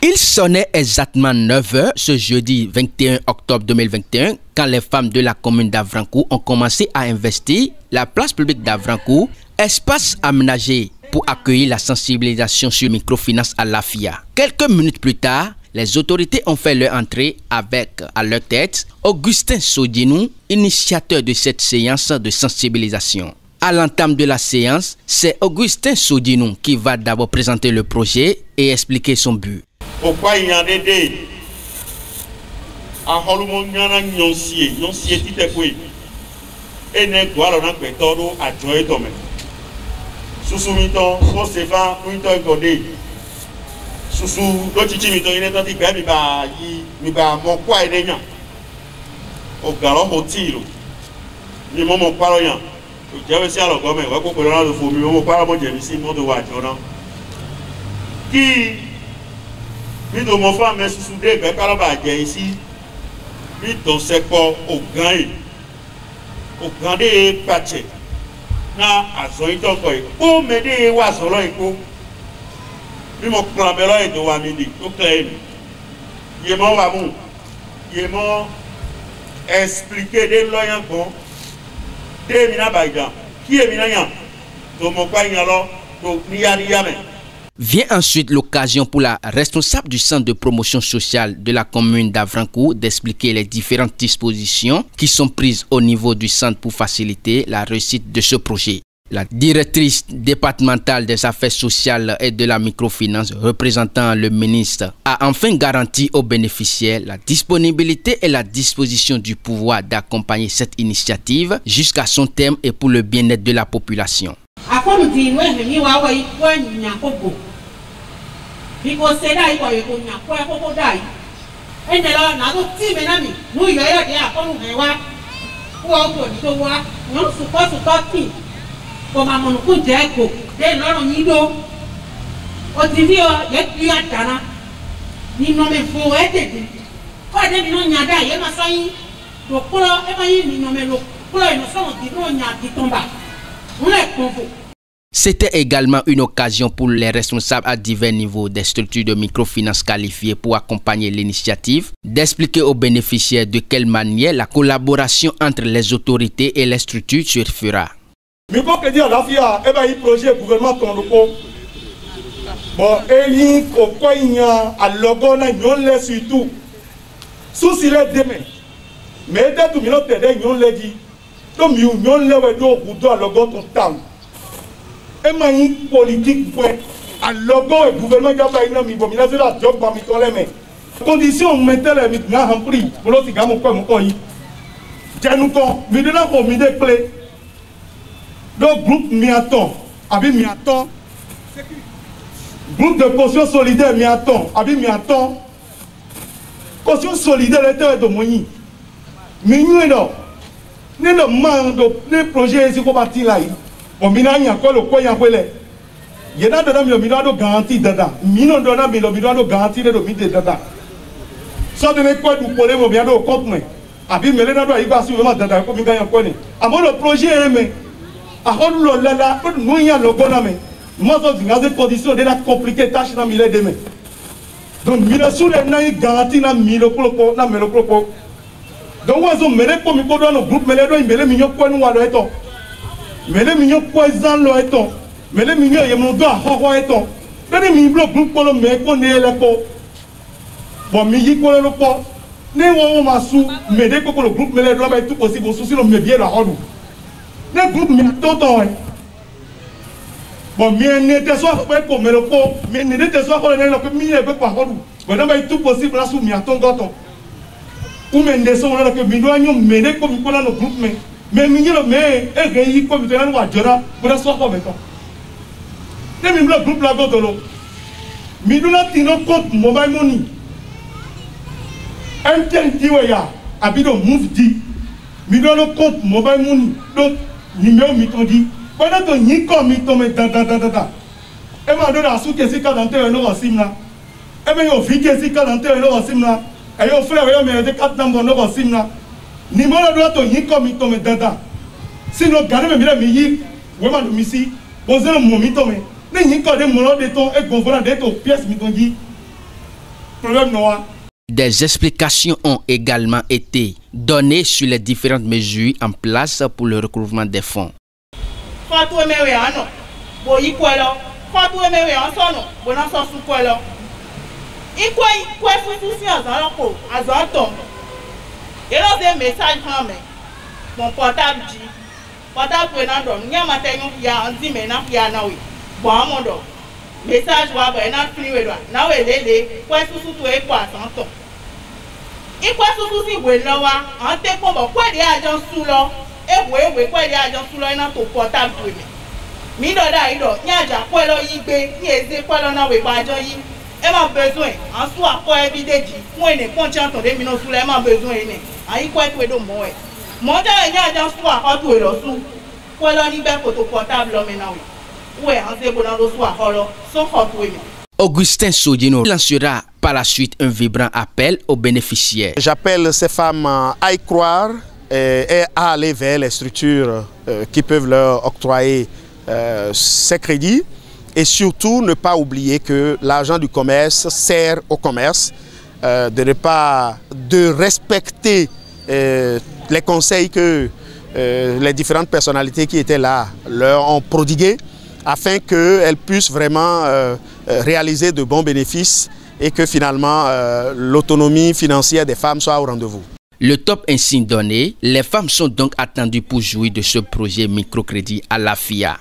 Il sonnait exactement 9 h ce jeudi 21 octobre 2021 quand les femmes de la commune d'Avrancourt ont commencé à investir la place publique d'Avrancourt, espace aménagé pour accueillir la sensibilisation sur microfinance à l'AFIA. Quelques minutes plus tard, les autorités ont fait leur entrée avec à leur tête Augustin Sodinou, initiateur de cette séance de sensibilisation. À l'entame de la séance, c'est Augustin Sodinou qui va d'abord présenter le projet et expliquer son but. Pourquoi il y a des dés? En Hollywood, il y a un yonsier qui te fait. Et ne doit l'on a fait tout à jouer ton mec. Sous-soumiton, soit c'est pas un temps codé. Sous-sous, l'autre chimiton, il est en train de faire mon quoi et des gens. Au galop au tir. Ni mon parole. J'avais essayé à le gommer, on va couper le fourmi, on va pas mon Dieu, ici, mon devoir, qui, mi do mon femme, mais sous des gars, quand on va ici, mi do c'est pas au grand des pâtés. Na, à son état, pour m'aider, ou à son écho, mi mon plan, mais là, il doit m'aider, au clair. Il est mon amour, il est mon expliquer des loyers bon. Vient ensuite l'occasion pour la responsable du centre de promotion sociale de la commune d'Avrancourt d'expliquer les différentes dispositions qui sont prises au niveau du centre pour faciliter la réussite de ce projet. La directrice départementale des affaires sociales et de la microfinance représentant le ministre a enfin garanti aux bénéficiaires la disponibilité et la disposition du pouvoir d'accompagner cette initiative jusqu'à son terme et pour le bien-être de la population. Comme à mon coup d'eau, dès lors on y do. Au divio, yet you are dana. Ni no me fo ete. Kwa de no nyada ye ma sai. Do polo e ma yi ni no me lo. Polo no so di no nya di tomba. On est convo. C'était également une occasion pour les responsables à divers niveaux des structures de microfinance qualifiées pour accompagner l'initiative, d'expliquer aux bénéficiaires de quelle manière la collaboration entre les autorités et les structures se fera. Mais pour que dire la FIA, il y a un projet gouvernement ton loco. Bon, il y a un logo, il y a surtout. Sous il est demain. Mais dès que nous avons dit, dit, donc nous avons dit, à logo ton temps. Et il y a une politique pour un logo et gouvernement qui a fait une mise en place job pour mes mains. Condition maintenant les gens ont pris pour l'autre gamme quoi mon coin. J'ai nous con, mais de là pour des clés. Donc, groupe Miaton, avec Miaton, groupe de caution solidaire Miaton, avec Miaton, caution solidaire est de Mouni. Mais nous, nous avons des projets qui sont partis là. On a mis encore le coin à Wele. Il y a des garanties dedans. Nous avons des garanties de mise dedans. Soit de l'école, nous prenons bien au compte. Avec mes gens, ils vont suivre dedans comme ils gagnent. Avant le projet, nous y a le bon ami. Moi, dans des conditions de la compliquée tâche dans le demain. Donc, nous avons garanti dans le propos. Donc, nous avons mêlé comme il faut dans le groupe, mêlé les millions de points nous à l'eau. Mêlé les millions de points dans l'eau. Mêlé les millions de mon doigt à l'eau. Les millions de groupe pour le mec, on est là pour. Bon, midi pour le pot. Nous avons mêlé pour le groupe, mêlé les tout possible, souci le mébier la roue. Les groupes m'attendent. Bon, mais n'était soit fait comme le pot, mais n'était soit qu'on est là que mi ne peut pas rôle. Bon, non, mais tout possible là sous m'attendant. Ou mais ne sont là que mi doit nous mener comme pour le groupe, mais mi le mais et réussir comme tu as nous à Jora pour la soir comme étant. Les mi le groupe là de l'eau. Mi doit tenir compte mobile money. Un tel diwa habite au move dit. Mi doit le compte mobile money. Donc numéro dit pendant que ni comme mi tombe da et m'a donné à sous que c'est quand d'enterrer nous en simna et bien au vite que c'est quand d'enterrer nous en simna et au frère il m'a dit 4 numéros nous en simna numéro doit to ni comme mi tombe da sinon garder me bien mi vraiment de misi bon c'est le momito mais n'y a de mon de ton et gonflant de ton pièce mitongi problème noir. Des explications ont également été données sur les différentes mesures en place pour le recouvrement des fonds. Mon portable dit, portable prenant n'y a matin y a un dit maintenant y a naoui. Bon mon dos. Message wa ba na fini we doa. Na we lele, kwa susu to e kwa santon. I kwa susu si we lo wa, an te ko bo kwa di ajan su lo. E we kwa di ajan su lo na to portable to me. Mi do da ido, nya ja kwa lo yi gbe, ni eze kwa lo na we ba ajan yi. E ma besoin, an su akọ ebideji, fún ene conscient to de mi no su le ma besoin ene. Ayi kwa to e do mo e. Augustin Sodino lancera par la suite un vibrant appel aux bénéficiaires. J'appelle ces femmes à y croire et à aller vers les structures qui peuvent leur octroyer ces crédits et surtout ne pas oublier que l'argent du commerce sert au commerce, de respecter les conseils que les différentes personnalités qui étaient là leur ont prodigués afin qu'elles puissent vraiment réaliser de bons bénéfices et que finalement l'autonomie financière des femmes soit au rendez-vous. Le top ainsi donné, les femmes sont donc attendues pour jouir de ce projet microcrédit à la FIA.